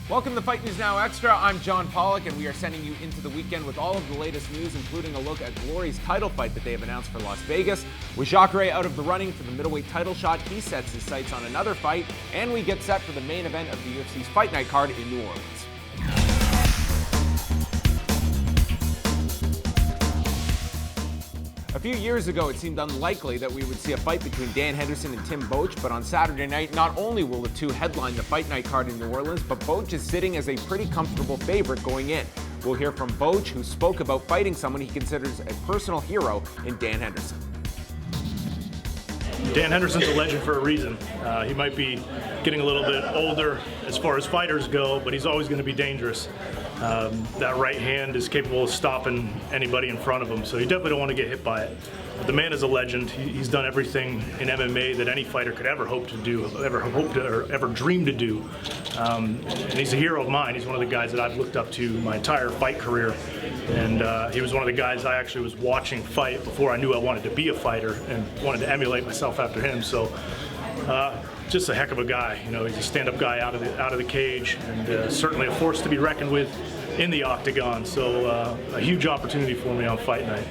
Welcome to Fight News Now Extra. I'm John Pollock, and we are sending you into the weekend with all of the latest news, including a look at Glory's title fight that they have announced for Las Vegas. With Jacare out of the running for the middleweight title shot, he sets his sights on another fight, and we get set for the main event of the UFC's Fight Night card in New Orleans. A few years ago, it seemed unlikely that we would see a fight between Dan Henderson and Tim Boetsch, but on Saturday night, not only will the two headline the Fight Night card in New Orleans, but Boetsch is sitting as a pretty comfortable favorite going in. We'll hear from Boetsch, who spoke about fighting someone he considers a personal hero in Dan Henderson. Dan Henderson's a legend for a reason. He might be getting a little bit older as far as fighters go, but he's always going to be dangerous. That right hand is capable of stopping anybody in front of him, so you definitely don't want to get hit by it. But the man is a legend. He's done everything in MMA that any fighter could ever hope to do, ever dream to do. And he's a hero of mine. He's one of the guys that I've looked up to my entire fight career. And he was one of the guys I actually was watching fight before I knew I wanted to be a fighter and wanted to emulate myself after him. So just a heck of a guy. You know, he's a stand-up guy out of the cage, and certainly a force to be reckoned with in the octagon. So a huge opportunity for me on Fight Night.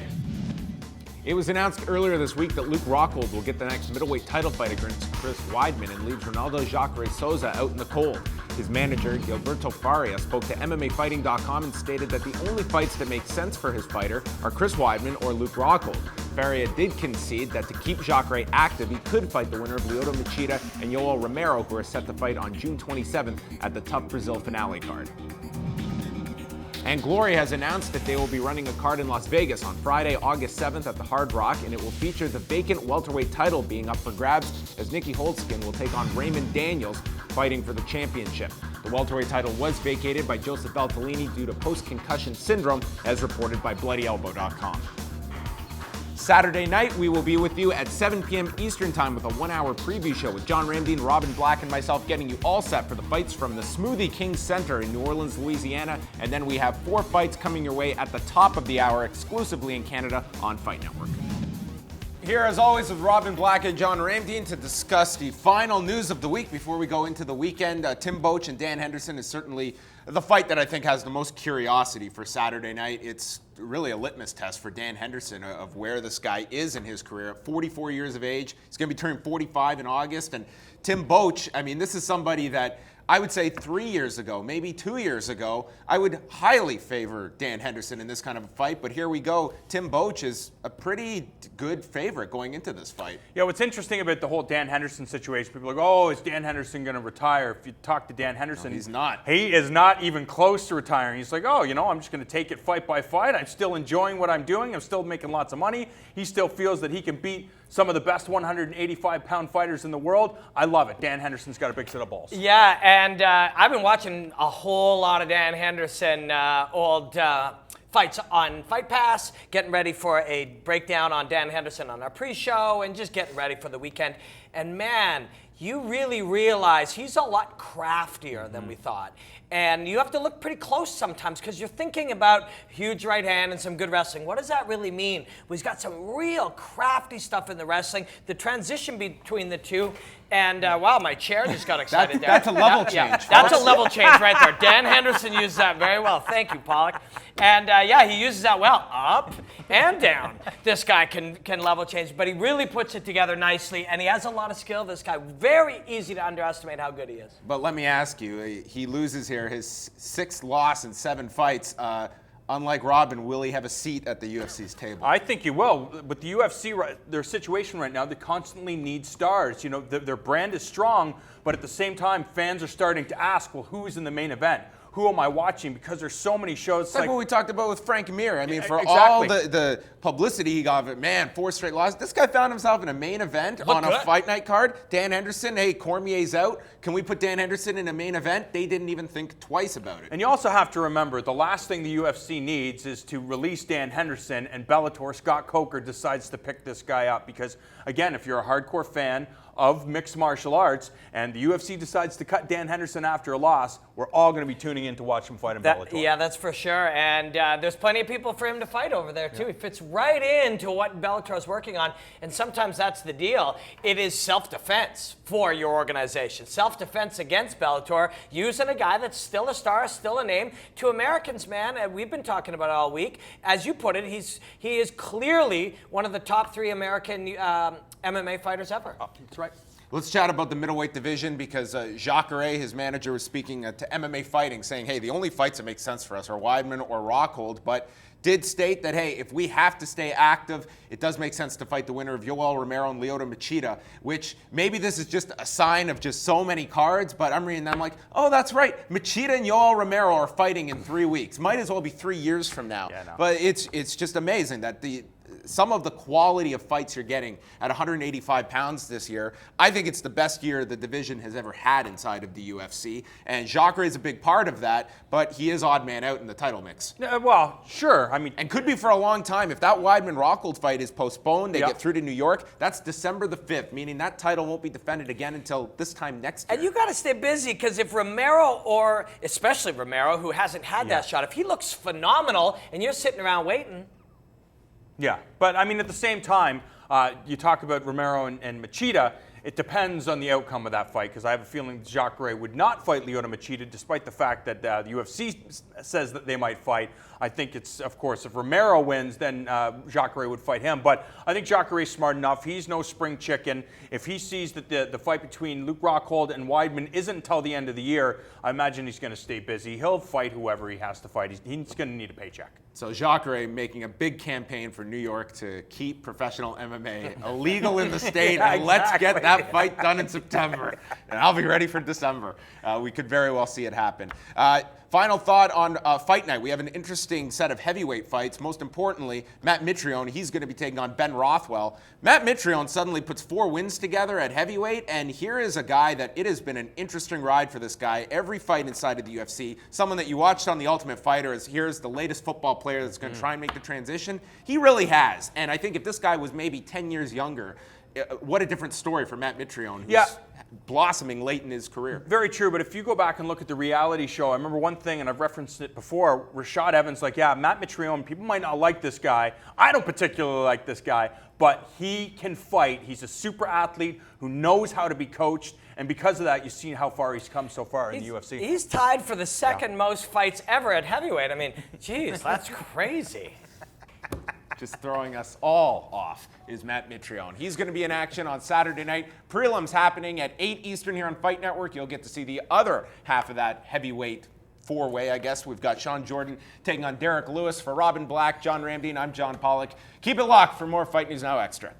It was announced earlier this week that Luke Rockhold will get the next middleweight title fight against Chris Weidman and leaves Ronaldo Jacare Souza out in the cold. His manager, Gilberto Faria, spoke to MMAfighting.com and stated that the only fights that make sense for his fighter are Chris Weidman or Luke Rockhold. Faria did concede that to keep Jacare active, he could fight the winner of Lyoto Machida and Yoel Romero, who are set to fight on June 27th at the Tough Brazil finale card. And Glory has announced that they will be running a card in Las Vegas on Friday, August 7th at the Hard Rock, and it will feature the vacant welterweight title being up for grabs as Nicky Holtzkin will take on Raymond Daniels, fighting for the championship. The welterweight title was vacated by Joseph Valtellini due to post-concussion syndrome, as reported by BloodyElbow.com. Saturday night, we will be with you at 7 p.m. Eastern Time with a 1-hour preview show with John Ramdeen, Robin Black, and myself getting you all set for the fights from the Smoothie King Center in New Orleans, Louisiana. And then we have 4 fights coming your way at the top of the hour exclusively in Canada on Fight Network. Here, as always, with Robin Black and John Ramdeen to discuss the final news of the week before we go into the weekend. Tim Boetsch and Dan Henderson is certainly the fight that I think has the most curiosity for Saturday night. It's really a litmus test for Dan Henderson of where this guy is in his career. At 44 years of age, he's going to be turning 45 in August. And Tim Boetsch, I mean, this is somebody that I would say 3 years ago, maybe 2 years ago, I would highly favor Dan Henderson in this kind of a fight. But here we go. Tim Boetsch is a pretty good favorite going into this fight. Yeah, what's interesting about the whole Dan Henderson situation, people are like, oh, is Dan Henderson going to retire? If you talk to Dan Henderson, no, he's not. He is not even close to retiring. He's like, oh, you know, I'm just going to take it fight by fight. I'm still enjoying what I'm doing. I'm still making lots of money. He still feels that he can beat some of the best 185-pound fighters in the world. I love it. Dan Henderson's got a big set of balls. Yeah, and I've been watching a whole lot of Dan Henderson old fights on Fight Pass, getting ready for a breakdown on Dan Henderson on our pre-show, and just getting ready for the weekend. And man, you really realize he's a lot craftier than we thought. And you have to look pretty close sometimes because you're thinking about huge right hand and some good wrestling. What does that really mean? Well, he's got some real crafty stuff in the wrestling. The transition between the two. And wow, my chair just got excited there. That's a level change. Yeah, that's a level change right there. Dan Henderson used that very well. Thank you, Pollock. And yeah, he uses that well, up and down. This guy can level change, but he really puts it together nicely, and he has a lot of skill. This guy, very easy to underestimate how good he is. But let me ask you, he loses here, his 6th loss in 7 fights. Unlike Robin, will he have a seat at the UFC's table? I think he will. With the UFC, their situation right now, they constantly need stars. You know, their brand is strong, but at the same time, fans are starting to ask, well, who's in the main event? Who am I watching? Because there's so many shows. It's like what we talked about with Frank Mir. I mean, for exactly. all the publicity he got of it, man, 4 straight losses. This guy found himself in a main event on a Fight Night card. Dan Henderson, hey, Cormier's out. Can we put Dan Henderson in a main event? They didn't even think twice about it. And you also have to remember, the last thing the UFC needs is to release Dan Henderson and Bellator, Scott Coker, decides to pick this guy up. Because, again, if you're a hardcore fan of mixed martial arts, and the UFC decides to cut Dan Henderson after a loss, we're all going to be tuning in to watch him fight in Bellator. Yeah, that's for sure. And there's plenty of people for him to fight over there, too. He fits right into what Bellator is working on. And sometimes that's the deal. It is self-defense for your organization. Self-defense against Bellator, using a guy that's still a star, still a name. To Americans, man, and we've been talking about it all week. As you put it, he is clearly one of the top 3 American MMA fighters ever. That's right. Let's chat about the middleweight division because Jacare, his manager, was speaking to MMA Fighting, saying, hey, the only fights that make sense for us are Weidman or Rockhold, but did state that, hey, if we have to stay active, it does make sense to fight the winner of Yoel Romero and Lyoto Machida, which maybe this is just a sign of just so many cards, but I'm reading them like, oh, that's right. Machida and Yoel Romero are fighting in 3 weeks. Might as well be 3 years from now. Yeah, no. But it's just amazing that some of the quality of fights you're getting at 185 pounds this year, I think it's the best year the division has ever had inside of the UFC. And Jacare is a big part of that, but he is odd man out in the title mix. Well, sure. I mean, And could be for a long time. If that Weidman-Rockhold fight is postponed, they Yeah. get through to New York, that's December the 5th, meaning that title won't be defended again until this time next year. And you got to stay busy because if Romero, or especially Romero, who hasn't had that shot, if he looks phenomenal and you're sitting around waiting. yeah. But, I mean, at the same time, you talk about Romero and Machida. It depends on the outcome of that fight, because I have a feeling Jacare would not fight Lyoto Machida, despite the fact that the UFC says that they might fight. I think it's, of course, if Romero wins, then Jacare would fight him. But I think Jacare's smart enough. He's no spring chicken. If he sees that the fight between Luke Rockhold and Weidman isn't until the end of the year, I imagine he's going to stay busy. He'll fight whoever he has to fight. He's going to need a paycheck. So Jacare making a big campaign for New York to keep professional MMA illegal in the state, Yeah, and let's get exactly. that fight done in September. And I'll be ready for December. We could very well see it happen. Final thought on Fight Night. We have an interesting set of heavyweight fights. Most importantly, Matt Mitrione, he's going to be taking on Ben Rothwell. Matt Mitrione suddenly puts 4 wins together at heavyweight, and here is a guy that it has been an interesting ride for this guy. Every fight inside of the UFC, someone that you watched on The Ultimate Fighter is here's the latest football player that's going to try and make the transition. He really has. And I think if this guy was maybe 10 years younger, what a different story for Matt Mitrione, who's blossoming late in his career. Very true, but if you go back and look at the reality show, I remember one thing, and I've referenced it before, Rashad Evans, like, yeah, Matt Mitrione, people might not like this guy. I don't particularly like this guy, but he can fight. He's a super athlete who knows how to be coached, and because of that, you've seen how far he's come so far in the UFC. He's tied for the second most fights ever at heavyweight. I mean, geez, that's crazy. Just throwing us all off is Matt Mitrione. He's going to be in action on Saturday night. Prelims happening at 8 Eastern here on Fight Network. You'll get to see the other half of that heavyweight 4-way, I guess. We've got Sean Jordan taking on Derek Lewis. For Robin Black, John Ramdine, I'm John Pollock. Keep it locked for more Fight News Now Extra.